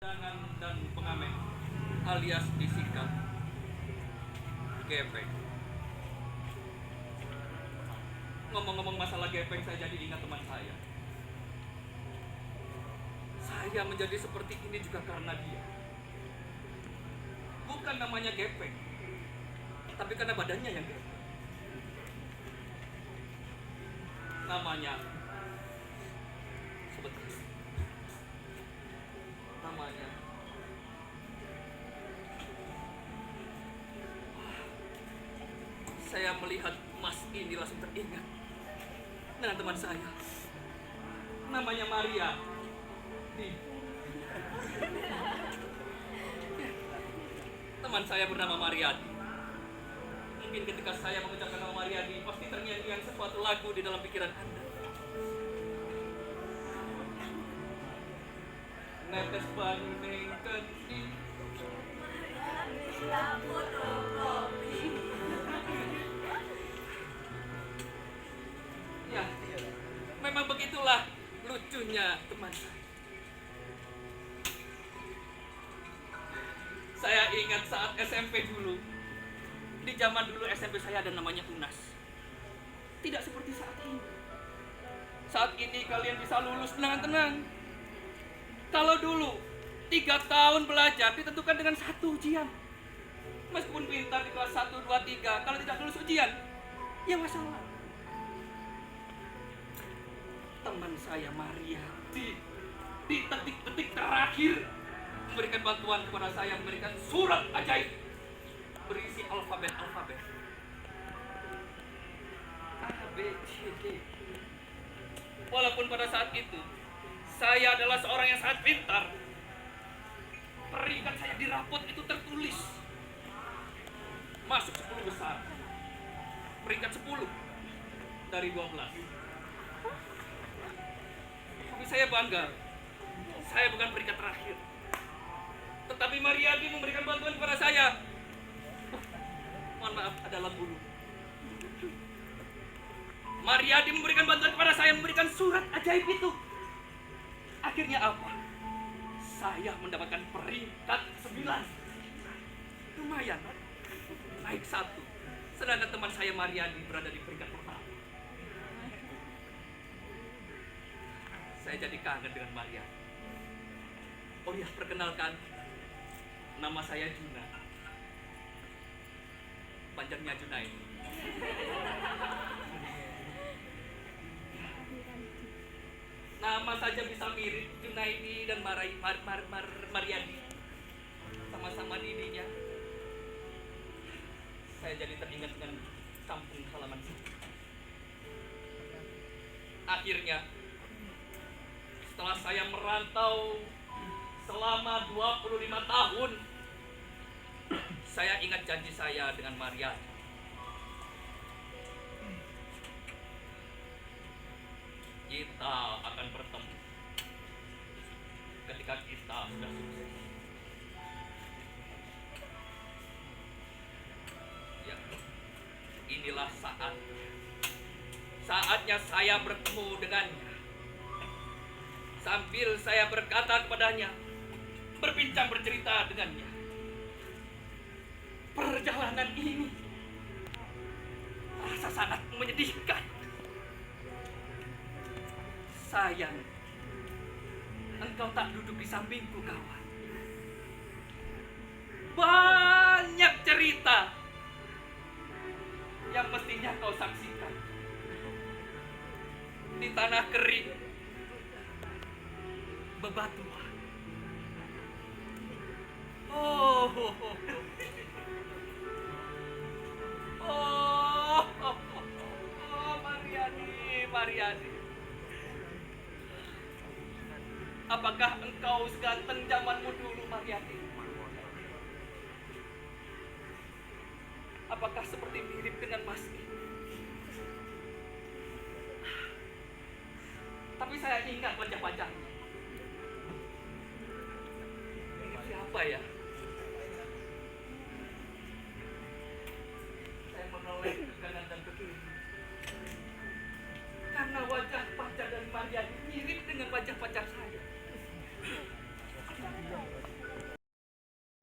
Dan pengamen alias disingkat gepeng. Ngomong-ngomong masalah gepeng, saya jadi ingat teman saya. Saya menjadi seperti ini juga karena dia. Bukan namanya gepeng, tapi karena badannya yang gepeng. Namanya sebentar. Namanya saya melihat Mas ini langsung teringat dengan teman saya. Namanya Maria. Teman saya bernama Mariadi. Mungkin ketika saya mengucapkan nama Mariadi, pasti terngiang-ngiang sesuatu lagu di dalam pikiran Anda. Netes banding kendi. Ya, memang begitulah lucunya teman saya. Saya ingat saat SMP dulu. Di zaman dulu SMP saya ada namanya UNAS. Tidak seperti saat ini. Saat ini kalian bisa lulus dengan tenang. Kalau dulu 3 tahun belajar ditentukan dengan 1 ujian. Meskipun pintar di kelas 1, 2, 3, kalau tidak lulus ujian, ya masalah. Teman saya Maria di detik-detik terakhir memberikan bantuan kepada saya, memberikan surat ajaib berisi alfabet A, B, C, D. Walaupun pada saat itu saya adalah seorang yang sangat pintar, peringkat saya di rapot itu tertulis masuk 10 besar, peringkat 10 dari 12. Tapi saya bangga, saya bukan peringkat terakhir. Tetapi Mariadi memberikan bantuan kepada saya. Mohon maaf, ada lampu dulu. Mariadi memberikan bantuan kepada saya, memberikan surat ajaib itu. Akhirnya apa? Saya mendapatkan peringkat 9. Lumayan, naik 1. Sedangkan teman saya Mariadi berada di peringkat pertama. Saya jadi kangen dengan Mariadi. Oh ya, perkenalkan, nama saya Juna. Panjangnya Junaidi. Nama saja bisa mirip, Junaidi dan Mariadi. Sama-sama dininya. Saya jadi teringat dengan kampung halaman saya. Akhirnya, setelah saya merantau selama 25 tahun, saya ingat janji saya dengan Mariadi. Kita akan bertemu ketika kita sudah sukses. Ya, inilah saatnya saya bertemu dengannya. Sambil saya berkata kepadanya, berbincang bercerita dengannya. Perjalanan ini rasa sangat menyedihkan. Sayang, engkau tak duduk di sampingku, kawan. Banyak cerita yang mestinya kau saksikan di tanah kering, bebatuan. Oh, Mariadi. Apakah engkau seganteng zamanmu dulu, Mariadi? Apakah seperti mirip dengan Mas ini? Tapi saya ingat wajah-wajahnya. Ini siapa ya? Saya menoleh ke kanan dan ke kiri. Karena wajah-wajah dari Mariadi mirip dengan wajah-wajah saya.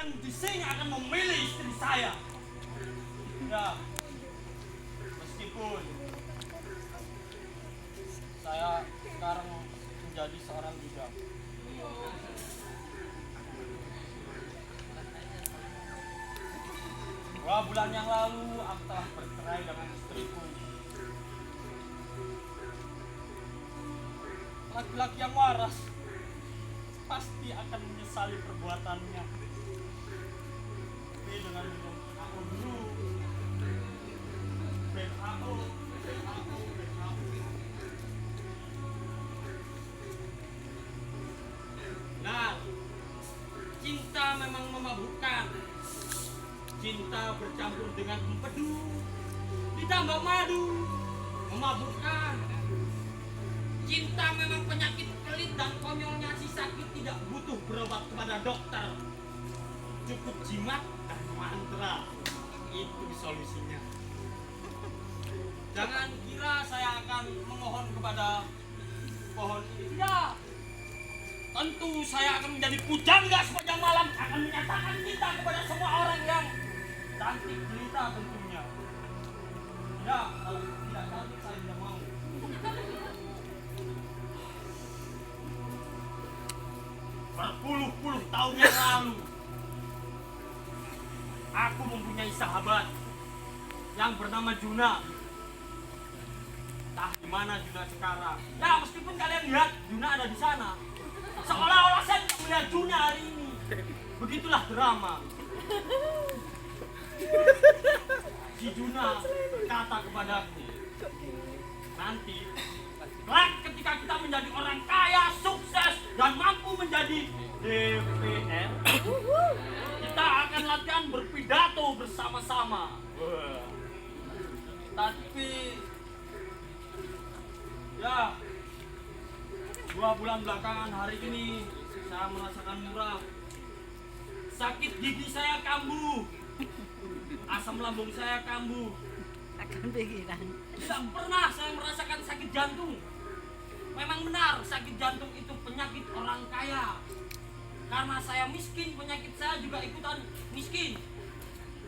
yang di sini akan memilih istri saya. Ya, meskipun saya sekarang menjadi seorang budak. 2 bulan yang lalu aku telah bercerai dengan istriku. Laki-laki yang waras pasti akan menyesali perbuatannya. Tapi dengan minum aku dulu, aku. Nah, cinta memang memabukkan. Cinta bercampur dengan empedu, ditambah madu, memabukkan. Cinta memang penyakit pelit dan konyolnya si sakit tidak butuh berobat kepada dokter. Cukup jimat dan mantra, itu solusinya. Jangan kira saya akan memohon kepada pohon ini. Tidak. Tentu saya akan menjadi pujangga sepanjang malam, akan menyatakan cinta kepada semua orang yang cantik jelita tentunya. Tidak, kalau tidak cantik saya tidak mau. Berpuluh-puluh tahun yang lalu, aku mempunyai sahabat yang bernama Juna. Entah di mana Juna sekarang. Ya, meskipun kalian lihat Juna ada di sana, seolah-olah saya tidak melihat Juna hari ini. Begitulah drama. Si Juna berkata kepadaku, nanti kelak ketika kita menjadi orang kaya, sukses, dan mampu menjadi DPR, kita akan latihan berpidato bersama-sama. Tapi ya, 2 bulan belakangan hari ini saya merasakan murah. Sakit gigi saya kambuh, asam lambung saya kambuh. Tidak pernah saya merasakan sakit jantung. Memang benar sakit jantung itu penyakit orang kaya. Karena saya miskin, penyakit saya juga ikutan miskin.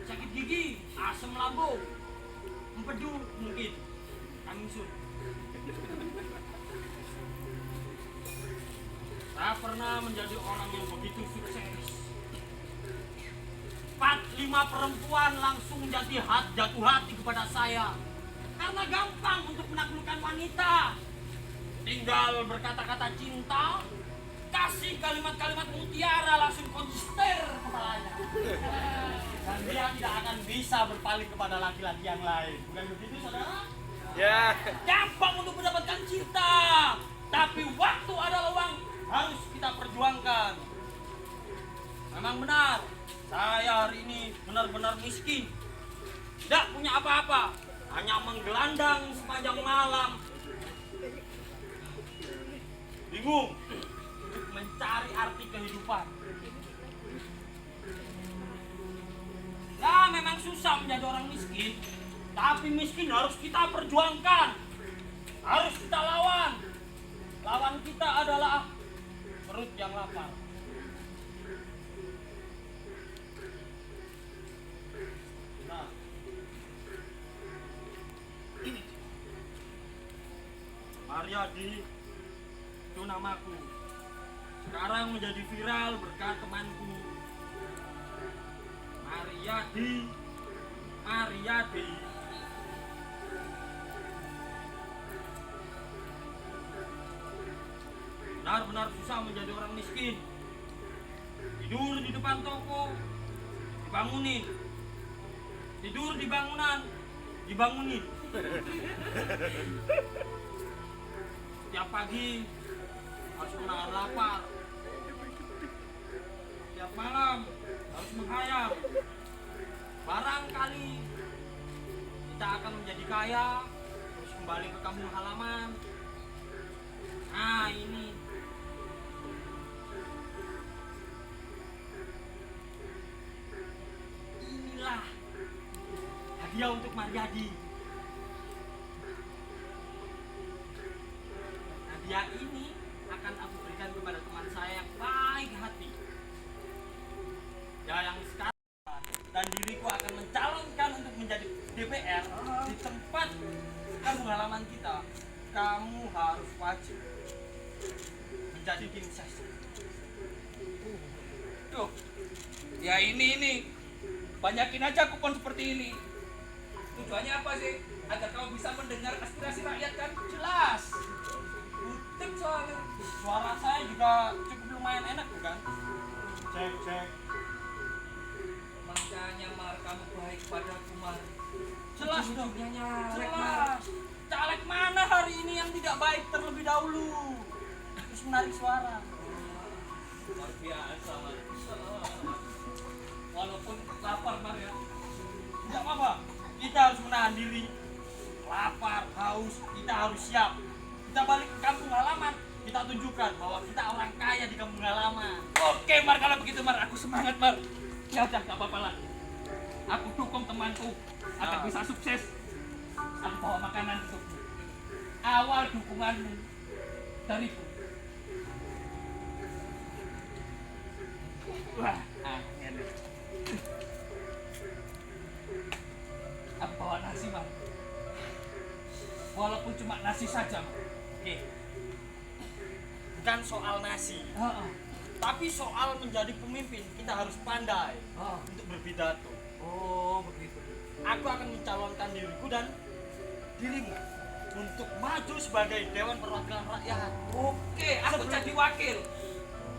Sakit gigi, asam lambung, empedu mungkin, coming soon. Saya pernah menjadi orang yang begitu sukses. 4-5 perempuan langsung jatuh hati kepada saya. Karena gampang untuk menaklukkan wanita. Tinggal berkata-kata cinta, kasih kalimat-kalimat mutiara, langsung konster kepalanya. Dan dia tidak akan bisa berpaling kepada laki-laki yang lain. Bukan begitu, saudara? Ya. Gampang untuk mendapatkan cinta, tapi waktu ada uang harus kita perjuangkan. Memang benar, saya hari ini benar-benar miskin. Tidak punya apa-apa, hanya menggelandang sepanjang malam. Bingung untuk mencari arti kehidupan. Ya, memang susah menjadi orang miskin, tapi miskin harus kita perjuangkan, harus kita lawan. Lawan kita adalah perut yang lapar. Nah, Mariadi itu namaku. Sekarang menjadi viral berkat temanku. Mariadi. Benar-benar susah menjadi orang miskin. Tidur di depan toko, dibangunin. Tidur di bangunan, dibangunin. Setiap pagi harus menahan lapar. Setiap malam harus menghayal. Barangkali kita akan menjadi kaya, terus kembali ke kampung halaman. Nah, ini inilah hadiah untuk Mariadi. Hadiah ini akan aku berikan kepada teman saya yang baik hati. Ya, yang menjadi tim ses. Tuh. Ya ini. Banyakin aja kupon seperti ini. Tujuannya apa sih? Agar kau bisa mendengar aspirasi rakyat kan? Jelas. Butik soalnya. Suara saya juga cukup lumayan enak bukan? Cek. Makanya Mar, kamu baik padaku Mar. Jelas dong. Ujung-ujungnya nyalek Mar. Jelas. Caleg mana hari ini yang tidak baik terlebih dahulu? Terus menarik suara. Luar biasa Mar. Walaupun lapar Mar ya. Tidak apa-apa. Kita harus menahan diri. Lapar, haus, kita harus siap. Kita balik ke kampung halaman. Kita tunjukkan bahwa kita orang kaya di kampung halaman. Oke Mar, kalau begitu Mar, aku semangat Mar. Ya udah, gak apa-apa lah. Aku dukung temanku agar bisa sukses. Aku bawa makanan untukmu. Awal dukunganmu dariku. Wah, angin. Aku bawa nasi Mar. Walaupun cuma nasi saja Mar. Oke. Bukan soal nasi, Heeh. tapi soal menjadi pemimpin kita harus pandai Oh. untuk berpidato. Oh, begitu. Aku akan mencalonkan diriku dan dirimu untuk maju sebagai Dewan Perwakilan Rakyat. Oke, aku jadi wakil.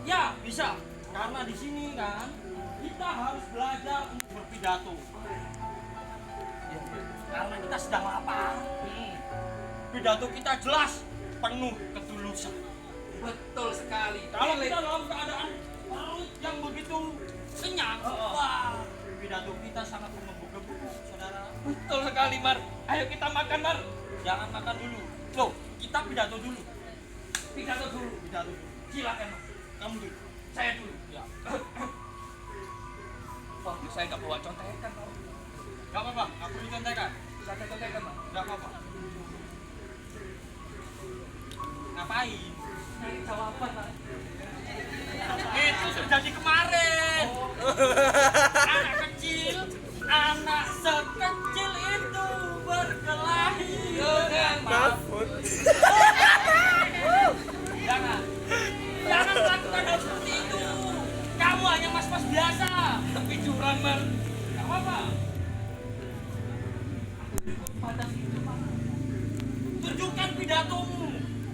Ya, bisa. Karena di sini kan kita harus belajar untuk berpidato. Karena kita sedang lapar. Pidato kita jelas penuh ketulusan. Betul sekali. Kalau Pilih. kita dalam keadaan perut yang begitu kenyang, Oh. wah, pidato kita sangat menggebu-gebu, saudara. Betul sekali, Mar. Ayo kita makan, Mar. Jangan makan dulu. Loh, kita pidato dulu. Pidato dulu. Pidato dulu. Silakan, Mar. Kamu dulu. Saya dulu. Ya. Waduh, saya nggak bawa contekan, Mar. Gak apa-apa, gak perlu contekan. Saya ada contekan, Mar. Gak apa-apa. Ngapain? Nyari jawaban, Mar. Itu terjadi kemarin. Anak kecil, anak sekecil itu berkelahi dengan Mahfud. Jangan melakukan hal seperti itu. Kamu hanya mas-mas biasa. Tapi curang, Mar. Gak apa-apa. Pada situ, Mar. Tunjukkan pidatomu.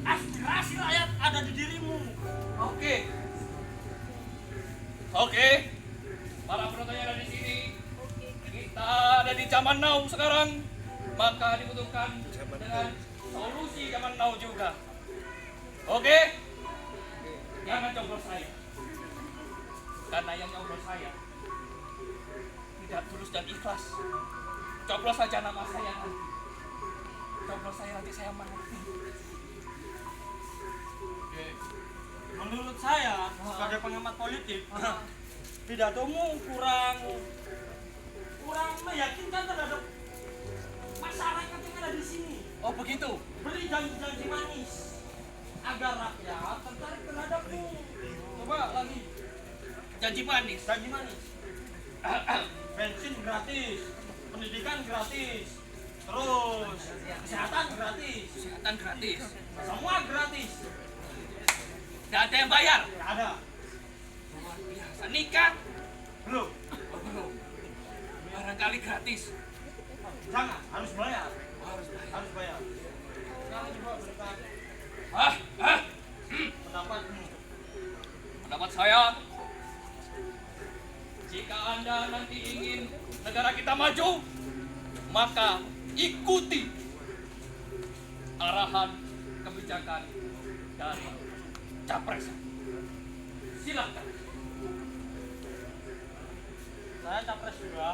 Aspirasi rakyat ada di dirimu. Oke. Oke. Para penonton yang ada di sini. Kita ada di zaman now sekarang. Maka dibutuhkan dengan solusi zaman now juga. Oke? Jangan coblos saya. Karena yang nyoblos saya tidak tulus dan ikhlas. Coblos saja nama saya nanti. Coblos saya nanti saya mati. Menurut saya, sebagai pengamat politik, pidatomu kurang meyakinkan terhadap masyarakat yang ada di sini. Oh begitu. Beri janji-janji manis agar rakyat tertarik terhadapmu. Coba lagi, Janji manis. janji manis. Bensin gratis, pendidikan gratis, terus kesehatan gratis, Kesehatan gratis. semua gratis. Gak ada yang bayar. Tidak ada, Luar biasa. Nikah. belum. Oh, belum. Barangkali gratis. Jangan, harus bayar. Oh, harus bayar. Harus bayar. Sekarang coba berikan Ah, pendapatmu. pendapat saya, jika Anda nanti ingin negara kita maju, maka ikuti arahan kebijakan dari capres. Silakan. Saya capres juga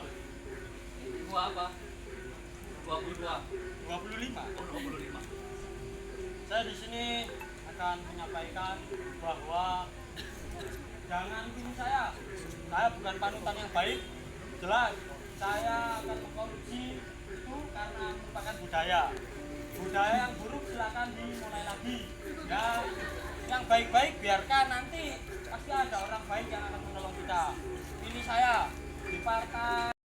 Dua apa? 22. 25. Oh, 25. Saya di sini akan menyampaikan bahwa jangan pilih saya. Saya bukan panutan yang baik. Jelas, saya akan mengkorupsi itu karena merupakan budaya. Budaya yang buruk silakan dimulai lagi. Ya, yang baik-baik biarkan, nanti pasti ada orang baik yang akan menolong kita. Pilih saya di partai